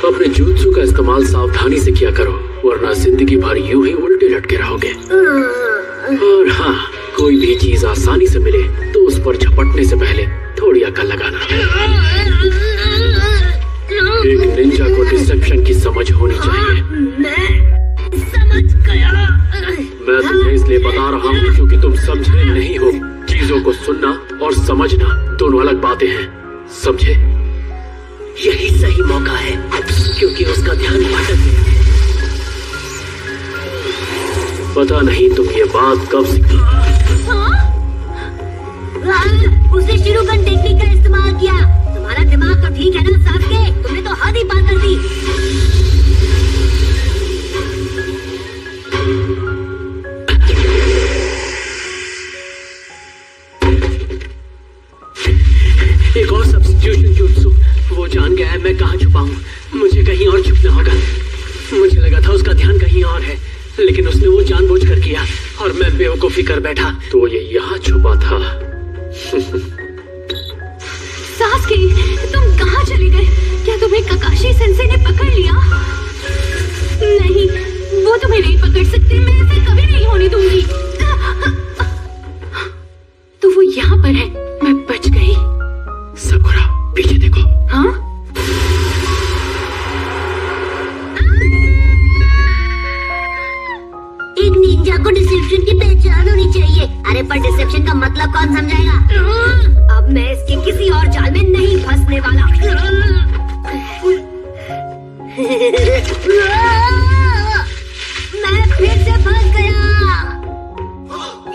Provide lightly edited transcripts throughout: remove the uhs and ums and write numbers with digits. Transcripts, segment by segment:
अपने जुत्सु का इस्तेमाल सावधानी से किया करो, वरना जिंदगी भर यूं ही उल्टे लटके रहोगे। और हाँ, कोई भी चीज आसानी से मिले तो उस पर झपटने से पहले थोड़ी अकल लगाना। एक निंजा को डिसेप्शन की समझ होनी चाहिए। मैं समझ गया। मैं तुम्हें इसलिए बता रहा हूँ क्योंकि तुम समझे नहीं हो। चीजों को सुनना और समझना दोनों अलग बातें हैं, समझे? यही सही मौका है क्योंकि उसका ध्यान भटक गया है। पता नहीं तुम ये बात कब सीखी। उसने शिरुगन टेक्निक का इस्तेमाल किया। तुम्हारा दिमाग तो ठीक है ना सास्के? तुमने तो हद ही पार कर दी। एक और सब्स्टिट्यूशन जुत्सु। वो जान गया है मैं कहाँ छुपा हूँ। मुझे कहीं और छुपना होगा। मुझे लगा था उसका ध्यान कहीं और है, लेकिन उसने वो जानबूझकर किया और मैं बेवकूफी कर बैठा। तो ये यहाँ छुपा था। सास्के, तुम कहाँ चले गए? क्या तुम्हें ककाशी सेंसे ने पकड़ लिया? नहीं, वो तुम्हें नहीं पकड़ सकते। मैं ऐसा कभी नहीं होने दूंगी। तो वो यहाँ पर है। मैं बच गई। सकुरा, पीछे देखो। हाँ? एक निंजा को डिसेप्शन की पहचान होनी चाहिए। अरे पर डिसेप्शन का मतलब कौन समझाएगा? अब मैं इसके किसी और जाल में नहीं फंसने वाला। मैं फिर से फंस गया।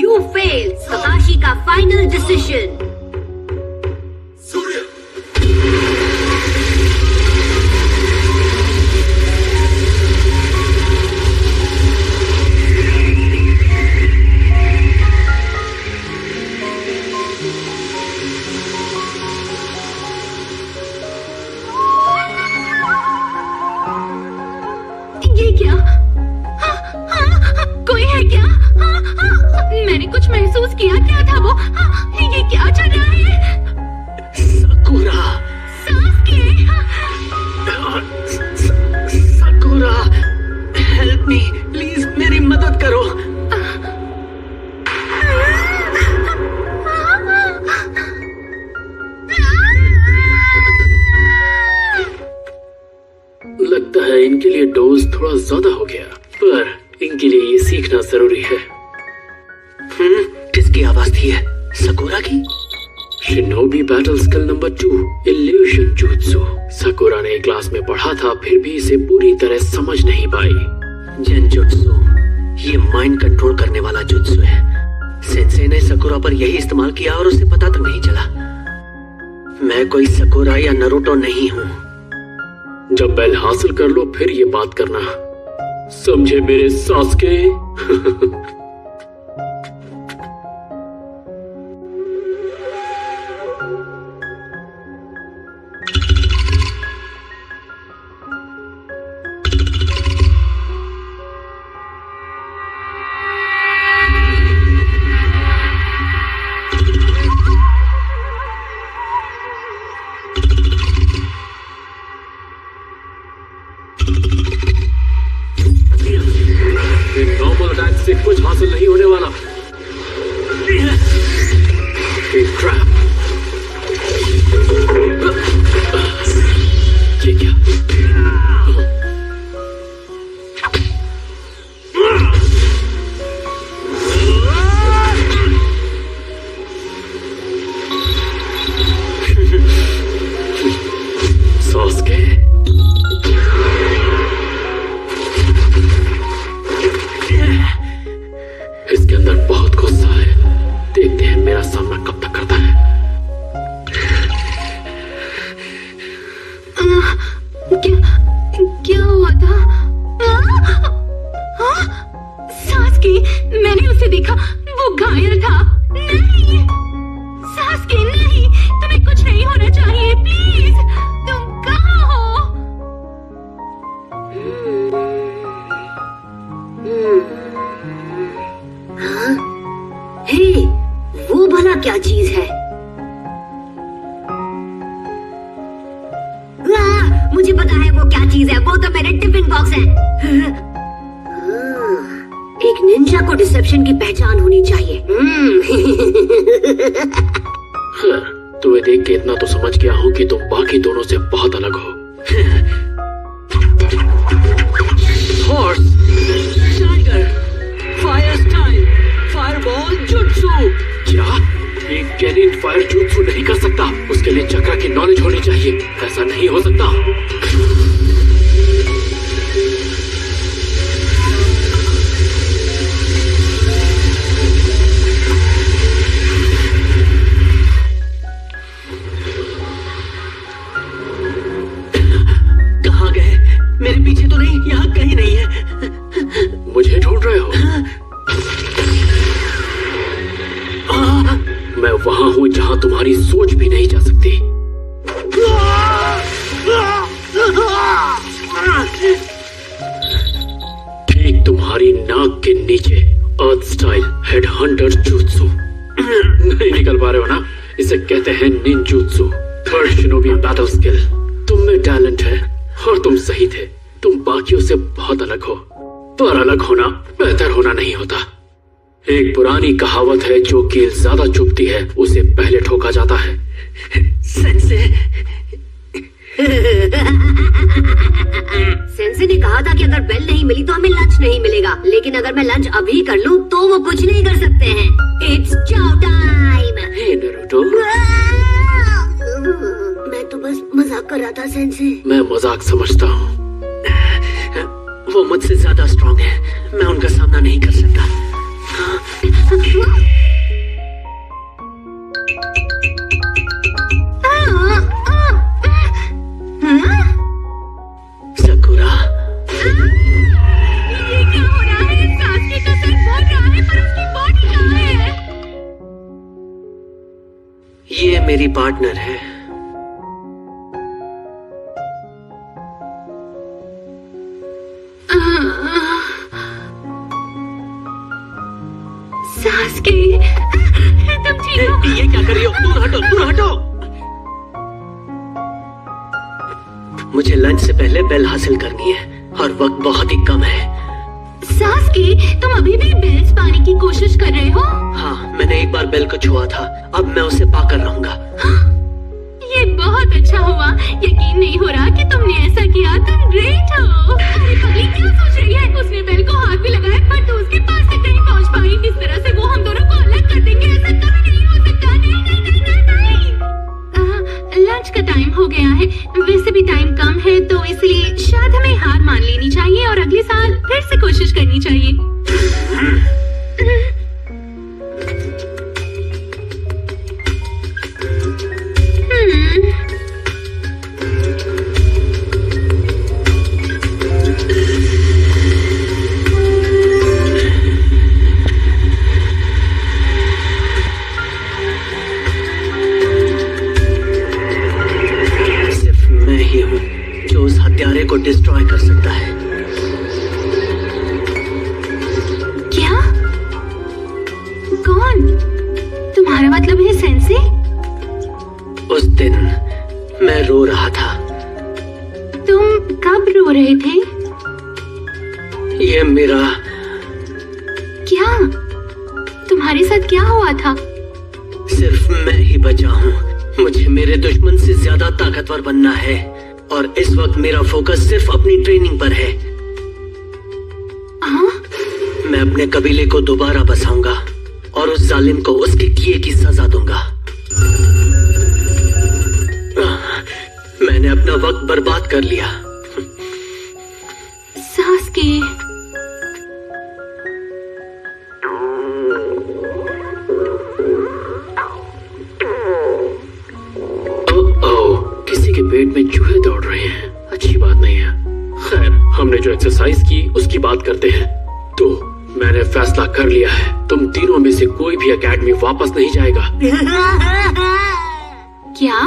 You failed, ककाशी का फाइनल डिसीजन। ये क्या? कोई है क्या? मैंने कुछ महसूस किया। क्या था वो? ये क्या चल रहा है? Sakura, Sasuke! Sakura, help me please, मेरी मदद करो। लगता है इनके लिए डोज थोड़ा ज्यादा हो गया, पर इनके लिए ये सीखना जरूरी है। किसकी आवाज थी? है सकुरा की? Shinobi battle skill number 2, evolution jutsu. Sakura ने क्लास में पढ़ा था, फिर भी इसे पूरी तरह समझ नहीं पाई। जेनजुत्सु, ये माइंड कंट्रोल करने वाला जुत्सु है। सेंसे ने सकुरा पर यही इस्तेमाल किया और उसे पता तक नहीं चला। मैं कोई सकुरा या नरूटो नहीं हूँ। जब बेल हासिल कर लो फिर ये बात करना, समझे मेरे सास्के? नॉर्मल अटैक से कुछ मुझे पता है वो क्या चीज है, वो तो मेरे टिफिन बॉक्स है। एक निंजा को डिसेप्शन की पहचान होनी चाहिए। तुम्हें देख के इतना तो समझ गया हूँ कि तुम बाकी दोनों से बहुत अलग हो। Horse, tiger, fire style, fireball, jutsu. क्या एक कैनिन फायर जुत्सु नहीं कर सकता? उसके लिए चक्र की नॉलेज होनी चाहिए। ऐसा नहीं हो सकता। कहाँ गए? मेरे पीछे तो नहीं, यहाँ कहीं नहीं है। मुझे ढूंढ रहे हो? मैं वहां हूं जहां तुम्हारी सोच भी नहीं जा सकती। ठीक तुम्हारी नाक के नीचे अर्थ स्टाइल हेड हंटर जुत्सु। नहीं निकल पा रहे हो ना? इसे कहते हैं ninjutsu, third shinobi battle skill. तुम में टैलेंट है और तुम सही थे। तुम बाकियों से बहुत अलग हो, पर अलग होना बेहतर होना नहीं होता। एक पुरानी कहावत है, जो कील ज्यादा चुभती है उसे पहले ठोका जाता है। सेंसे, सेंसे ने कहा था कि अगर बेल नहीं मिली तो हमें लंच नहीं मिलेगा, लेकिन अगर मैं लंच अभी कर लूं तो वो कुछ नहीं कर सकते हैं। It's chow time. Hey Naruto. मैं तो बस मजाक कर रहा था सेंसे। मैं मजाक समझता हूँ। वो मुझसे ज्यादा स्ट्रांग है, मैं उनका सामना नहीं कर सकता। सकुरा, ये क्या हो रहा है? सासुके का सर बढ़ रहा है पर उसकी बॉडी कहाँ है? ये मेरी पार्टनर है। सासुके, तुम ठीक हो? ये क्या कर रही हो? दूर हटो, दूर हटो। मुझे लंच से पहले बेल हासिल करनी है और वक्त बहुत ही कम है। सासुके, तुम अभी भी बेल्स पाने की कोशिश कर रहे हो? हाँ, मैंने एक बार बेल को छुआ था, अब मैं उसे पाकर रहूंगा। ये बहुत अच्छा हुआ। यकीन नहीं हो रहा कि तुमने ऐसा किया। तुम ग्रेट हो। अरे पगली क्या सोच रही है? उसने बेल को हाथ भी लगाया पर तू उसके पास तक नहीं पहुंच पाई। इस तरह से वो हम दोनों को अलग कर देंगे। ऐसा कभी नहीं हो सकता। नहीं नहीं नहीं नहीं, नहीं। लंच का टाइम हो गया है। वैसे भी टाइम कम है तो इसलिए शायद हमें हार मान लेनी चाहिए और अगले साल फिर से कोशिश करनी चाहिए। को डिस्ट्रॉय कर सकता है। क्या? कौन? तुम्हारा मतलब है सेंसे? उस दिन मैं रो रहा था। तुम कब रो रहे थे? ये मेरा... क्या? तुम्हारे साथ क्या हुआ था? सिर्फ मैं ही बचा हूँ। मुझे मेरे दुश्मन से ज्यादा ताकतवर बनना है और इस वक्त मेरा फोकस सिर्फ अपनी ट्रेनिंग पर है। मैं अपने कबीले को दोबारा बसाऊंगा और उस जालिम को उसके किए की सजा दूंगा। मैंने अपना वक्त बर्बाद कर लिया। सासुके, किसी के पेट में चूहे दौड़ रहे हैं। अच्छी बात नहीं है। खैर, हमने जो एक्सरसाइज की उसकी बात करते हैं। तो मैंने फैसला कर लिया है, तुम तीनों में से कोई भी एकेडमी वापस नहीं जाएगा। क्या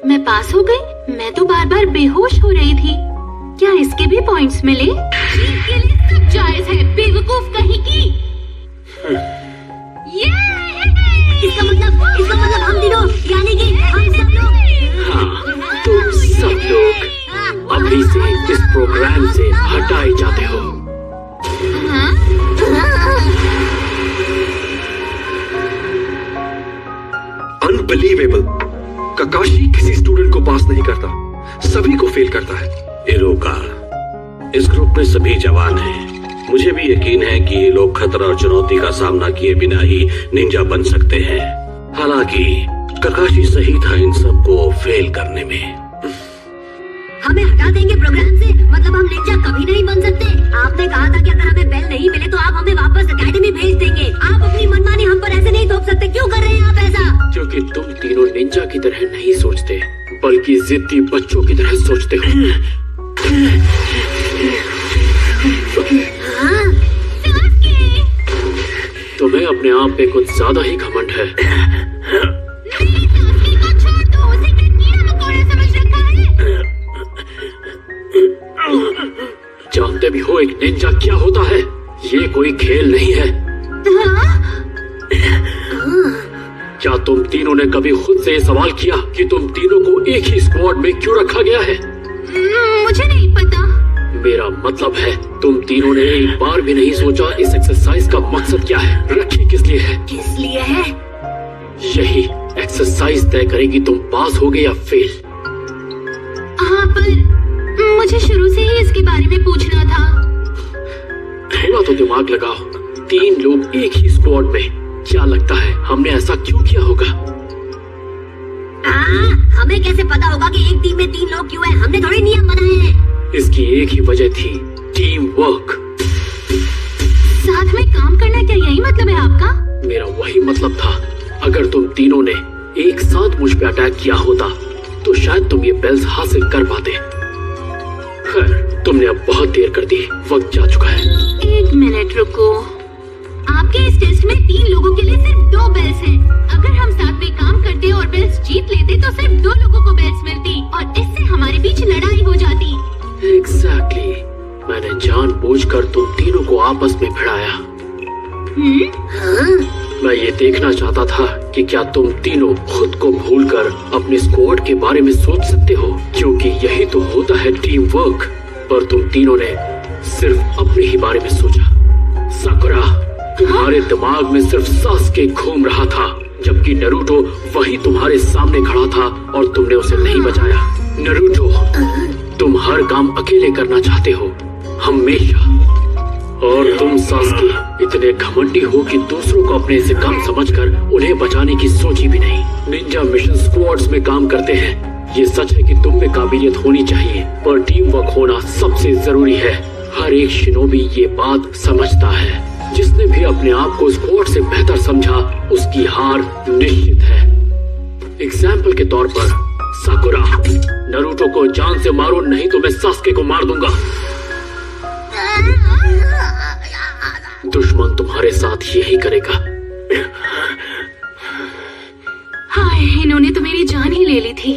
मैं पास हो गई? मैं तो बार बार बेहोश हो रही थी। क्या इसके भी पॉइंट्स मिले? जीत के लिए सब जायज है, बेवकूफ कहीं की। इसका मतलब हम तीनों, यानी कि हम सब लोग। हाँ, तुम सब लोग अब से हटाए जाते हो। अनबिलीवेबल। ककाशी किसी स्टूडेंट को पास नहीं करता, सभी को फेल करता है। इरोका, इस ग्रुप में सभी जवान हैं। मुझे भी यकीन है कि ये लोग खतरा और चुनौती का सामना किए बिना ही निंजा बन सकते हैं। हालांकि ककाशी सही था इन सबको फेल करने में। हमें हटा देंगे प्रोग्राम से, मतलब हम निंजा कभी नहीं बन सकते। आपने कहा था कि अगर हमें बेल नहीं मिले तो आप हमें वापस एकेडमी भेज देंगे। आप अपनी मनमानी हम पर ऐसे नहीं थोप सकते। क्यों कर रहे हैं आप ऐसा? क्योंकि तुम तीनों निंजा की तरह नहीं सोचते, बल्कि जिद्दी बच्चों की तरह सोचते हो। तुम्हें अपने आप पे कुछ ज्यादा ही घमंड है। जानते भी हो एक निंजा क्या होता है? ये कोई खेल नहीं है। क्या तुम तीनों ने कभी खुद से ये सवाल किया कि तुम तीनों को एक ही स्क्वाड में क्यों रखा गया है? मुझे नहीं पता। मेरा मतलब है तुम तीनों ने एक बार भी नहीं सोचा इस एक्सरसाइज का मकसद क्या है, रखी किस लिए है? किस लिए है? यही एक्सरसाइज तय करेगी तुम पास होगे या फेल। हाँ, पर मुझे शुरू से ही इसके बारे में पूछना था। थोड़ा तो दिमाग लगाओ। 3 लोग एक ही स्क्वाड में, क्या लगता है हमने ऐसा क्यों किया होगा? हमें कैसे पता होगा कि एक टीम में 3 लोग क्यों हैं? हमने थोड़े नियम बनाए हैं। इसकी एक ही वजह थी, टीम वर्क। साथ में काम करना, क्या यही मतलब है आपका? मेरा वही मतलब था। अगर तुम तीनों ने एक साथ मुझ पे अटैक किया होता तो शायद तुम ये बेल्स हासिल कर पाते। खैर, तुमने अब बहुत देर कर दी, वक्त जा चुका है। 1 मिनट रुको। आपके इस टेस्ट में 3 लोगों के लिए सिर्फ 2 बेल्स हैं। अगर हम साथ में काम करते और बेल्स जीत लेते तो सिर्फ 2 लोगों को बेल्स मिलती और इससे हमारे बीच लड़ाई हो जाती। एग्जैक्टली। मैंने जानबूझकर तुम तीनों को आपस में भिड़ाया। मैं ये देखना चाहता था कि क्या तुम तीनों खुद को भूलकर अपने स्क्वाड के बारे में सोच सकते हो, क्योंकि यही तो होता है टीम वर्क। पर तुम तीनों ने सिर्फ अपने ही बारे में सोचा। साकुरा, तुम्हारे दिमाग में सिर्फ सास्के घूम रहा था, जबकि नरूटो वही तुम्हारे सामने खड़ा था और तुमने उसे नहीं बचाया। नरूटो, तुम हर काम अकेले करना चाहते हो, हमेशा। और तुम सास्के इतने घमंडी हो कि दूसरों को अपने से कम समझकर उन्हें बचाने की सोची भी नहीं। निंजा मिशन स्क्वाड्स में काम करते हैं। ये सच है कि तुम में काबिलियत होनी चाहिए, पर टीम वर्क होना सबसे जरूरी है। हर एक शिनोबी ये बात समझता है। जिसने भी अपने आप को स्क्वाड से बेहतर समझा, उसकी हार निश्चित है। एग्जाम्पल के तौर पर साकुरा, नरूटो को जान से मारो, नहीं तो मैं सास्के को मार दूंगा। दुश्मन तुम्हारे साथ यही करेगा। हाय, इन्होंने तो मेरी जान ही ले ली थी।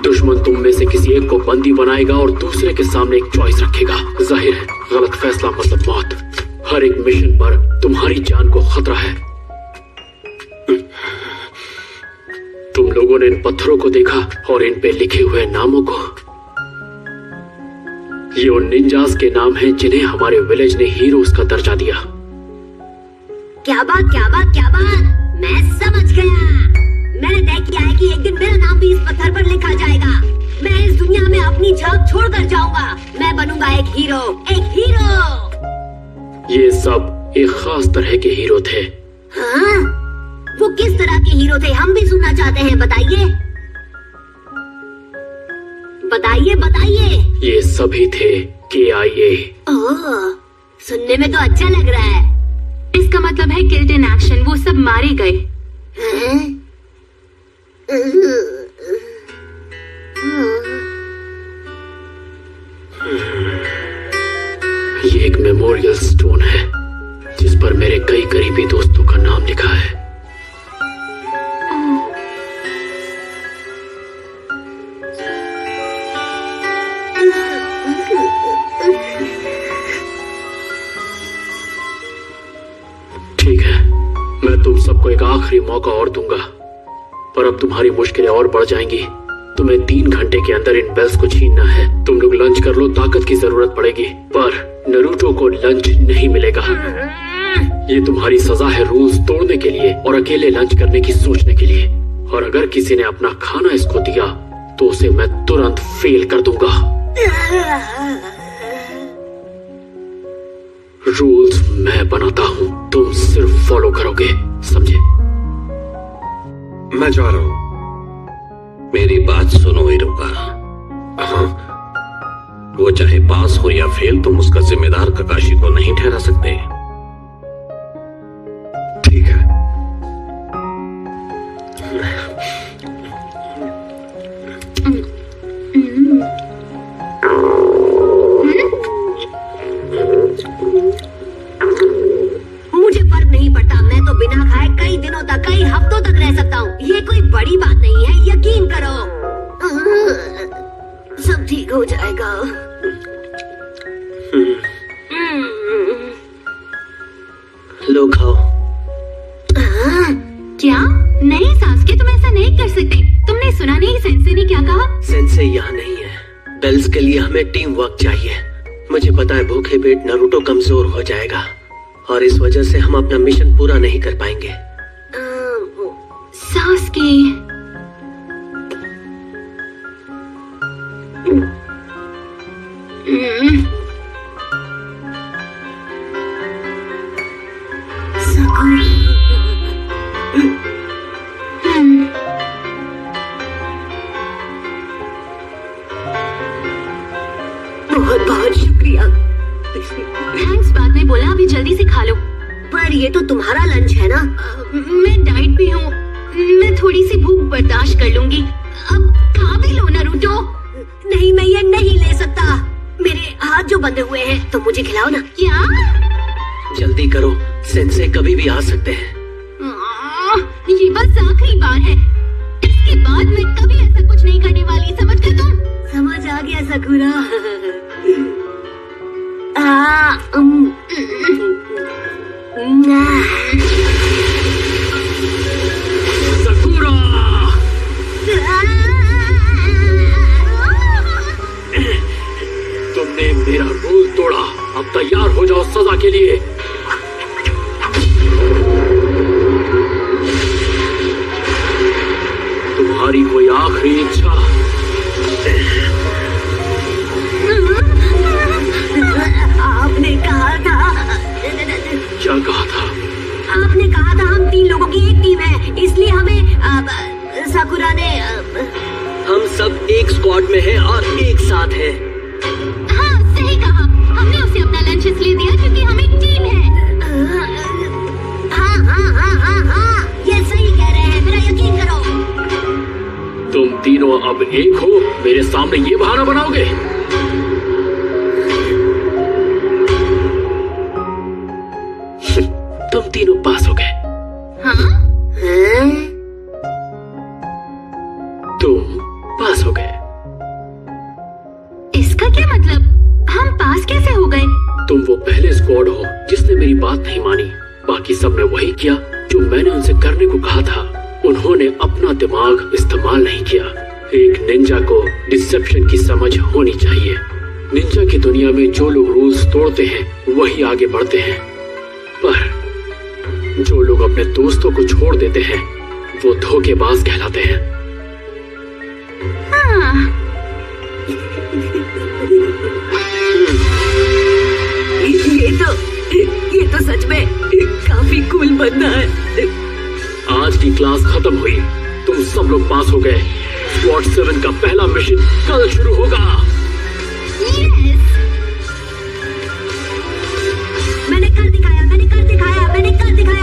दुश्मन तुम में से किसी एक को बंदी बनाएगा और दूसरे के सामने एक चॉइस रखेगा। जाहिर है, गलत फैसला मतलब मौत। हर एक मिशन पर तुम्हारी जान को खतरा है। तुम लोगों ने इन पत्थरों को देखा और इन पे लिखे हुए नामों को। ये उन निंजास के नाम हैं जिन्हें हमारे विलेज ने हीरोज का दर्जा दिया। क्या बात, क्या बात, क्या बात! मैं समझ गया। मैंने तय किया है कि एक दिन मेरा नाम भी इस पत्थर पर लिखा जाएगा। मैं इस दुनिया में अपनी छाप छोड़कर जाऊंगा। मैं बनूंगा एक हीरो, एक हीरो। ये सब एक खास तरह के हीरो थे। हाँ? वो किस तरह के हीरो थे? हम भी सुनना चाहते हैं, बताइए। बताइए, बताइए। ये सभी थे KIA। ओह, सुनने में तो अच्छा लग रहा है। इसका मतलब है किल्ड इन एक्शन। वो सब मारे गए। ये एक मेमोरियल स्टोन है जिस पर मेरे कई करीबी दोस्तों का नाम लिखा है। ठीक है, मैं तुम सबको एक आखिरी मौका और दूंगा, पर अब तुम्हारी मुश्किलें और बढ़ जाएंगी। तुम्हें 3 घंटे के अंदर इन बेल्स को छीनना है। तुम लोग लंच कर लो, ताकत की जरूरत पड़ेगी, पर नारुतो को लंच नहीं मिलेगा। ये तुम्हारी सजा है रूल्स तोड़ने के लिए और अकेले लंच करने की सोचने के लिए। और अगर किसी ने अपना खाना इसको दिया तो उसे मैं तुरंत फेल कर दूंगा। रूल्स मैं बनाता हूँ, तुम सिर्फ फॉलो करोगे, समझे? मैं जा रहा हूं। मेरी बात सुनो इरुका। हाँ, वो चाहे पास हो या फेल, तुम उसका जिम्मेदार ककाशी को नहीं ठहरा सकते। ठीक है। मुझे फर्क नहीं पड़ता, मैं तो बिना खाए कई दिनों तक, कई हफ्तों तक रह सकता हूँ। ये कोई बड़ी बात नहीं है, यकीन करो। सब ठीक हो जाएगा। लो खाओ। क्या? नहीं सासुके, तुम ऐसा नहीं कर सकते। तुमने सुना नहीं सेंसे ने क्या कहा? सेंसे यहाँ नहीं है। बेल्स के लिए हमें टीम वर्क चाहिए। मुझे पता है भूखे पेट नारुतो कमजोर हो जाएगा और इस वजह से हम अपना मिशन पूरा नहीं कर पाएंगे। सासुके, बहुत बहुत शुक्रिया। थैंक्स बाद में बोला, अभी जल्दी से खा लो। पर ये तो तुम्हारा लंच है ना? मैं डाइट पे हूँ, मैं थोड़ी सी भूख बर्दाश्त कर लूंगी। अब खा भी लो नारुतो। नहीं, मैं ये नहीं ले सकता। मेरे हाथ जो बंधे हुए हैं, तो मुझे खिलाओ ना। क्या? जल्दी करो, सेंसे कभी भी आ सकते हैं। ये बस आखिरी बार है, इसके बाद मैं कभी ऐसा कुछ नहीं करने वाली, समझ गए तुम? समझ आ गया साकुरा। सकुरा! तुमने मेरा रूल तोड़ा, अब तैयार हो जाओ सजा के लिए। तुम्हारी कोई आखिरी इच्छा? आपने कहा था। क्या कहा था? आपने कहा था हम 3 लोगों की एक टीम है, इसलिए हमें साकुरा ने हम सब एक स्क्वाड में हैं और एक साथ हैं। हाँ सही कहा, हमने उसे अपना लंच इसलिए दिया क्योंकि हम एक टीम है। हाँ, ये सही कह रहे हैं, मेरा यकीन करो। तुम तीनों अब एक हो, मेरे सामने ये बहाना बनाओगे? तुम तीनों पास हो गए। हाँ? तुम पास हो गए। इसका क्या मतलब? हम पास कैसे हो गए? तुम वो पहले स्क्वाड हो जिसने मेरी बात नहीं मानी। बाकी सब ने वही किया जो मैंने उनसे करने को कहा था। उन्होंने अपना दिमाग इस्तेमाल नहीं किया। एक निंजा को डिसेप्शन की समझ होनी चाहिए। निंजा की दुनिया में जो लोग रूल्स तोड़ते हैं वही आगे बढ़ते हैं, पर जो लोग अपने दोस्तों को छोड़ देते हैं वो धोखेबाज कहलाते हैं। हाँ। ये तो सच में काफी कूल बंदा है। आज की क्लास खत्म हुई, तुम सब लोग पास हो गए। स्क्वाड 7 का पहला मिशन कल शुरू होगा। मैंने कर दिखाया, मैंने कर दिखाया, मैंने कर दिखाया।